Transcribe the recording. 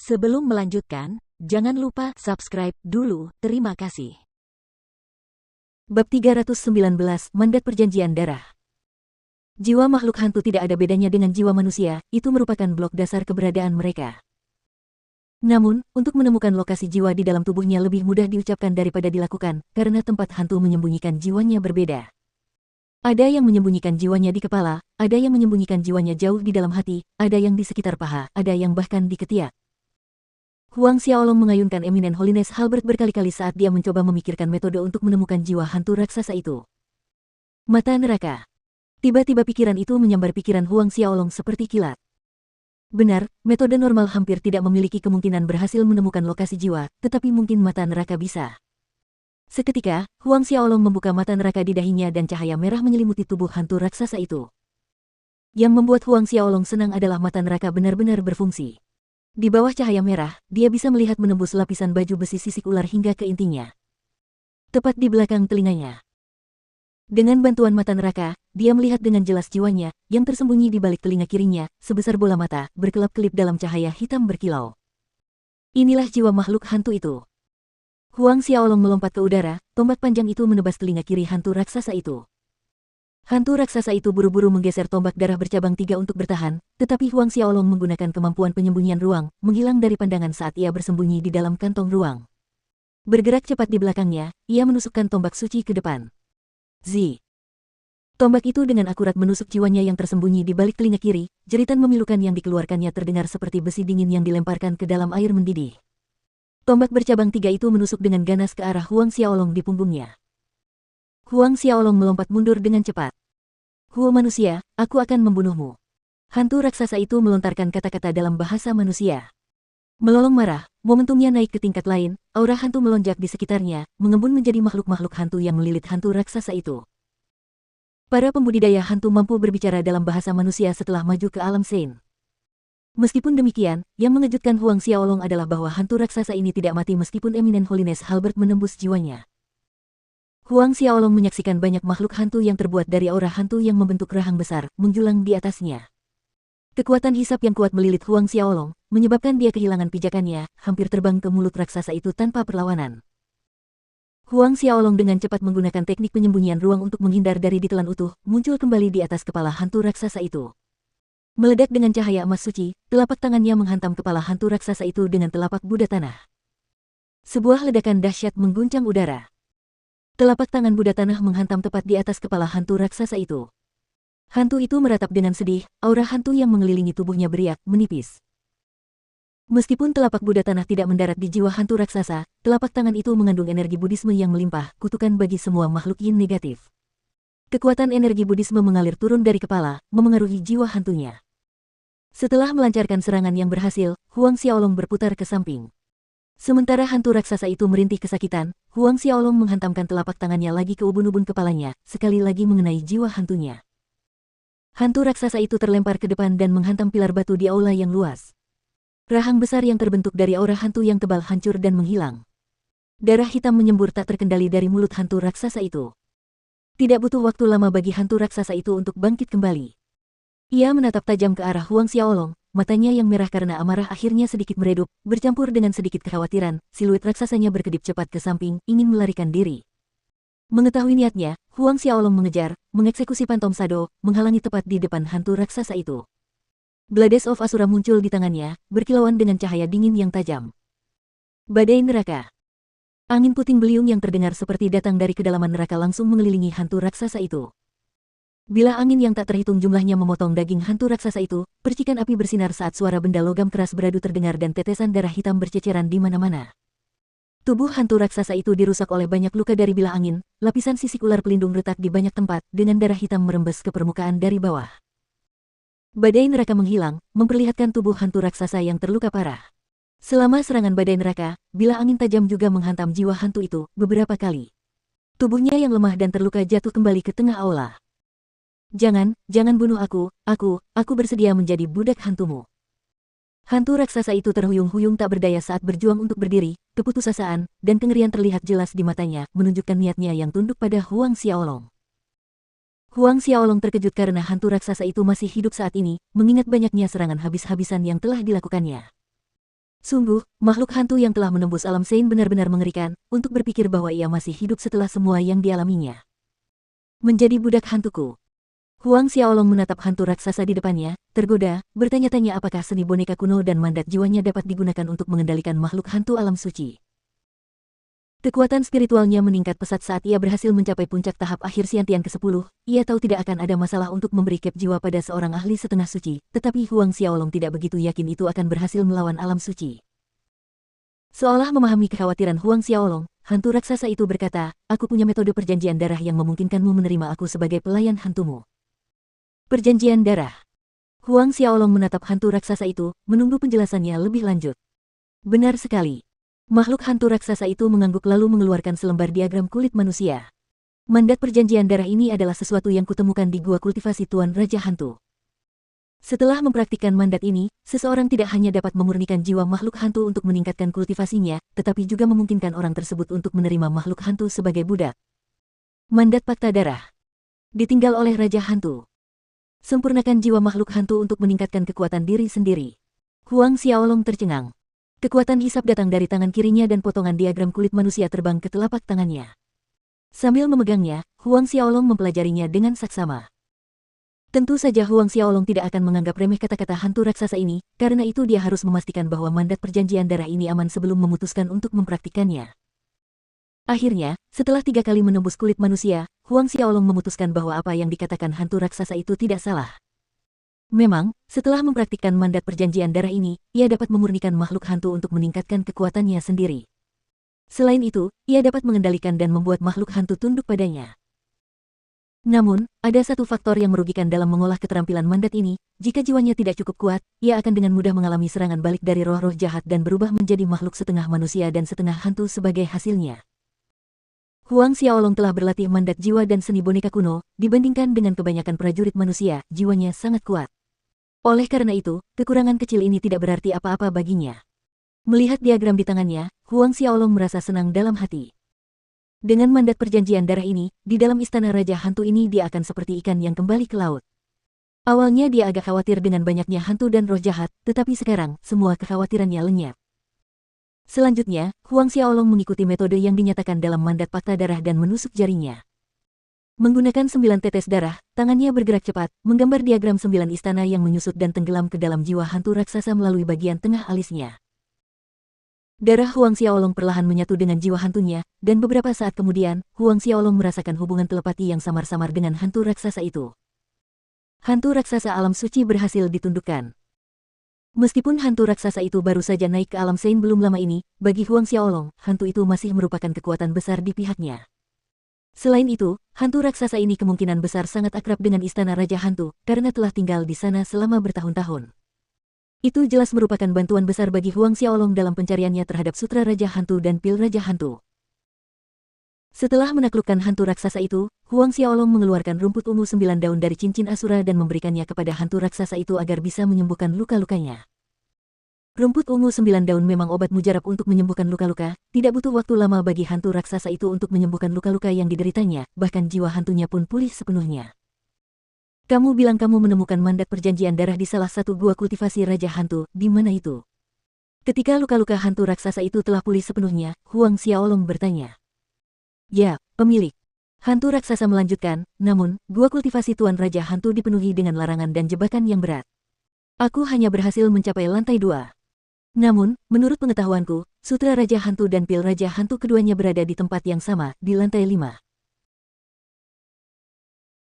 Sebelum melanjutkan, jangan lupa subscribe dulu. Terima kasih. Bab 319, Mandat Perjanjian Darah. Jiwa makhluk hantu tidak ada bedanya dengan jiwa manusia, itu merupakan blok dasar keberadaan mereka. Namun, untuk menemukan lokasi jiwa di dalam tubuhnya lebih mudah diucapkan daripada dilakukan, karena tempat hantu menyembunyikan jiwanya berbeda. Ada yang menyembunyikan jiwanya di kepala, ada yang menyembunyikan jiwanya jauh di dalam hati, ada yang di sekitar paha, ada yang bahkan di ketiak. Huang Xiaolong mengayunkan Eminent Holiness Halberd berkali-kali saat dia mencoba memikirkan metode untuk menemukan jiwa hantu raksasa itu. Mata neraka. Tiba-tiba pikiran itu menyambar pikiran Huang Xiaolong seperti kilat. Benar, metode normal hampir tidak memiliki kemungkinan berhasil menemukan lokasi jiwa, tetapi mungkin mata neraka bisa. Seketika, Huang Xiaolong membuka mata neraka di dahinya dan cahaya merah menyelimuti tubuh hantu raksasa itu. Yang membuat Huang Xiaolong senang adalah mata neraka benar-benar berfungsi. Di bawah cahaya merah, dia bisa melihat menembus lapisan baju besi sisik ular hingga ke intinya. Tepat di belakang telinganya. Dengan bantuan mata neraka, dia melihat dengan jelas jiwanya, yang tersembunyi di balik telinga kirinya, sebesar bola mata, berkelap-kelip dalam cahaya hitam berkilau. Inilah jiwa makhluk hantu itu. Huang Xiaolong melompat ke udara, tombak panjang itu menebas telinga kiri hantu raksasa itu. Hantu raksasa itu buru-buru menggeser tombak darah bercabang 3 untuk bertahan, tetapi Huang Xiaolong menggunakan kemampuan penyembunyian ruang, menghilang dari pandangan saat ia bersembunyi di dalam kantong ruang. Bergerak cepat di belakangnya, ia menusukkan tombak suci ke depan. Zi. Tombak itu dengan akurat menusuk jiwanya yang tersembunyi di balik telinga kiri, jeritan memilukan yang dikeluarkannya terdengar seperti besi dingin yang dilemparkan ke dalam air mendidih. Tombak bercabang 3 itu menusuk dengan ganas ke arah Huang Xiaolong di punggungnya. Huang Xiaolong melompat mundur dengan cepat. "Huo manusia, aku akan membunuhmu." Hantu raksasa itu melontarkan kata-kata dalam bahasa manusia. Melolong marah, momentumnya naik ke tingkat lain, aura hantu melonjak di sekitarnya, mengembun menjadi makhluk-makhluk hantu yang melilit hantu raksasa itu. Para pembudidaya hantu mampu berbicara dalam bahasa manusia setelah maju ke alam Sein. Meskipun demikian, yang mengejutkan Huang Xiaolong adalah bahwa hantu raksasa ini tidak mati meskipun Eminent Holiness Halberd menembus jiwanya. Huang Xiaolong menyaksikan banyak makhluk hantu yang terbuat dari aura hantu yang membentuk rahang besar, menjulang di atasnya. Kekuatan hisap yang kuat melilit Huang Xiaolong, menyebabkan dia kehilangan pijakannya, hampir terbang ke mulut raksasa itu tanpa perlawanan. Huang Xiaolong dengan cepat menggunakan teknik penyembunyian ruang untuk menghindar dari ditelan utuh, muncul kembali di atas kepala hantu raksasa itu. Meledak dengan cahaya emas suci, telapak tangannya menghantam kepala hantu raksasa itu dengan telapak Buddha tanah. Sebuah ledakan dahsyat mengguncang udara. Telapak tangan Buddha tanah menghantam tepat di atas kepala hantu raksasa itu. Hantu itu meratap dengan sedih, aura hantu yang mengelilingi tubuhnya beriak, menipis. Meskipun telapak Buddha tanah tidak mendarat di jiwa hantu raksasa, telapak tangan itu mengandung energi Buddhisme yang melimpah, kutukan bagi semua makhluk yin negatif. Kekuatan energi Buddhisme mengalir turun dari kepala, memengaruhi jiwa hantunya. Setelah melancarkan serangan yang berhasil, Huang Xiaolong berputar ke samping. Sementara hantu raksasa itu merintih kesakitan, Huang Xiaolong menghantamkan telapak tangannya lagi ke ubun-ubun kepalanya, sekali lagi mengenai jiwa hantunya. Hantu raksasa itu terlempar ke depan dan menghantam pilar batu di aula yang luas. Rahang besar yang terbentuk dari aura hantu yang tebal hancur dan menghilang. Darah hitam menyembur tak terkendali dari mulut hantu raksasa itu. Tidak butuh waktu lama bagi hantu raksasa itu untuk bangkit kembali. Ia menatap tajam ke arah Huang Xiaolong. Matanya yang merah karena amarah akhirnya sedikit meredup, bercampur dengan sedikit kekhawatiran, siluet raksasanya berkedip cepat ke samping, ingin melarikan diri. Mengetahui niatnya, Huang Xiaolong mengejar, mengeksekusi Pantom Sado, menghalangi tepat di depan hantu raksasa itu. Blades of Asura muncul di tangannya, berkilauan dengan cahaya dingin yang tajam. Badai neraka. Angin puting beliung yang terdengar seperti datang dari kedalaman neraka langsung mengelilingi hantu raksasa itu. Bila angin yang tak terhitung jumlahnya memotong daging hantu raksasa itu, percikan api bersinar saat suara benda logam keras beradu terdengar dan tetesan darah hitam berceceran di mana-mana. Tubuh hantu raksasa itu dirusak oleh banyak luka dari bilah angin, lapisan sisik ular pelindung retak di banyak tempat, dengan darah hitam merembes ke permukaan dari bawah. Badai neraka menghilang, memperlihatkan tubuh hantu raksasa yang terluka parah. Selama serangan badai neraka, bilah angin tajam juga menghantam jiwa hantu itu, beberapa kali. Tubuhnya yang lemah dan terluka jatuh kembali ke tengah aula. Jangan bunuh aku bersedia menjadi budak hantumu." Hantu raksasa itu terhuyung-huyung tak berdaya saat berjuang untuk berdiri, keputusasaan, dan kengerian terlihat jelas di matanya, menunjukkan niatnya yang tunduk pada Huang Xiaolong. Huang Xiaolong terkejut karena hantu raksasa itu masih hidup saat ini, mengingat banyaknya serangan habis-habisan yang telah dilakukannya. Sungguh, makhluk hantu yang telah menembus alam Sein benar-benar mengerikan untuk berpikir bahwa ia masih hidup setelah semua yang dialaminya. Menjadi budak hantuku. Huang Xiaolong menatap hantu raksasa di depannya, tergoda, bertanya-tanya apakah seni boneka kuno dan mandat jiwanya dapat digunakan untuk mengendalikan makhluk hantu alam suci. Kekuatan spiritualnya meningkat pesat saat ia berhasil mencapai puncak tahap akhir Xiantian ke-10. Ia tahu tidak akan ada masalah untuk memberi cap jiwa pada seorang ahli setengah suci, tetapi Huang Xiaolong tidak begitu yakin itu akan berhasil melawan alam suci. Seolah memahami kekhawatiran Huang Xiaolong, hantu raksasa itu berkata, "Aku punya metode perjanjian darah yang memungkinkanmu menerima aku sebagai pelayan hantumu." Perjanjian darah. Huang Xiaolong menatap hantu raksasa itu, menunggu penjelasannya lebih lanjut. Benar sekali. Makhluk hantu raksasa itu mengangguk lalu mengeluarkan selembar diagram kulit manusia. Mandat perjanjian darah ini adalah sesuatu yang kutemukan di gua kultivasi Tuan Raja Hantu. Setelah mempraktikkan mandat ini, seseorang tidak hanya dapat memurnikan jiwa makhluk hantu untuk meningkatkan kultivasinya, tetapi juga memungkinkan orang tersebut untuk menerima makhluk hantu sebagai budak. Mandat Fakta Darah. Ditinggal oleh Raja Hantu. Sempurnakan jiwa makhluk hantu untuk meningkatkan kekuatan diri sendiri. Huang Xiaolong tercengang. Kekuatan hisap datang dari tangan kirinya dan potongan diagram kulit manusia terbang ke telapak tangannya. Sambil memegangnya, Huang Xiaolong mempelajarinya dengan saksama. Tentu saja Huang Xiaolong tidak akan menganggap remeh kata-kata hantu raksasa ini, karena itu dia harus memastikan bahwa mandat perjanjian darah ini aman sebelum memutuskan untuk mempraktikkannya. Akhirnya, setelah 3 kali menembus kulit manusia, Huang Xiaolong memutuskan bahwa apa yang dikatakan hantu raksasa itu tidak salah. Memang, setelah mempraktikkan mandat perjanjian darah ini, ia dapat memurnikan makhluk hantu untuk meningkatkan kekuatannya sendiri. Selain itu, ia dapat mengendalikan dan membuat makhluk hantu tunduk padanya. Namun, ada satu faktor yang merugikan dalam mengolah keterampilan mandat ini. Jika jiwanya tidak cukup kuat, ia akan dengan mudah mengalami serangan balik dari roh-roh jahat dan berubah menjadi makhluk setengah manusia dan setengah hantu sebagai hasilnya. Huang Xiaolong telah berlatih mandat jiwa dan seni boneka kuno, dibandingkan dengan kebanyakan prajurit manusia, jiwanya sangat kuat. Oleh karena itu, kekurangan kecil ini tidak berarti apa-apa baginya. Melihat diagram di tangannya, Huang Xiaolong merasa senang dalam hati. Dengan mandat perjanjian darah ini, di dalam istana Raja Hantu ini dia akan seperti ikan yang kembali ke laut. Awalnya dia agak khawatir dengan banyaknya hantu dan roh jahat, tetapi sekarang, semua kekhawatirannya lenyap. Selanjutnya, Huang Xiaolong mengikuti metode yang dinyatakan dalam mandat fakta darah dan menusuk jarinya. Menggunakan 9 tetes darah, tangannya bergerak cepat, menggambar diagram 9 istana yang menyusut dan tenggelam ke dalam jiwa hantu raksasa melalui bagian tengah alisnya. Darah Huang Xiaolong perlahan menyatu dengan jiwa hantunya, dan beberapa saat kemudian, Huang Xiaolong merasakan hubungan telepati yang samar-samar dengan hantu raksasa itu. Hantu raksasa alam suci berhasil ditundukkan. Meskipun hantu raksasa itu baru saja naik ke alam Sein belum lama ini, bagi Huang Xiaolong, hantu itu masih merupakan kekuatan besar di pihaknya. Selain itu, hantu raksasa ini kemungkinan besar sangat akrab dengan istana Raja Hantu, karena telah tinggal di sana selama bertahun-tahun. Itu jelas merupakan bantuan besar bagi Huang Xiaolong dalam pencariannya terhadap Sutra Raja Hantu dan Pil Raja Hantu. Setelah menaklukkan hantu raksasa itu, Huang Xiaolong mengeluarkan rumput ungu 9 daun dari cincin Asura dan memberikannya kepada hantu raksasa itu agar bisa menyembuhkan luka-lukanya. Rumput ungu 9 daun memang obat mujarab untuk menyembuhkan luka-luka, tidak butuh waktu lama bagi hantu raksasa itu untuk menyembuhkan luka-luka yang dideritanya, bahkan jiwa hantunya pun pulih sepenuhnya. Kamu bilang kamu menemukan mandat perjanjian darah di salah satu gua kultivasi Raja Hantu, di mana itu? Ketika luka-luka hantu raksasa itu telah pulih sepenuhnya, Huang Xiaolong bertanya. Ya, pemilik. Hantu raksasa melanjutkan, namun, gua kultivasi Tuan Raja Hantu dipenuhi dengan larangan dan jebakan yang berat. Aku hanya berhasil mencapai lantai 2. Namun, menurut pengetahuanku, Sutra Raja Hantu dan Pil Raja Hantu keduanya berada di tempat yang sama, di lantai 5.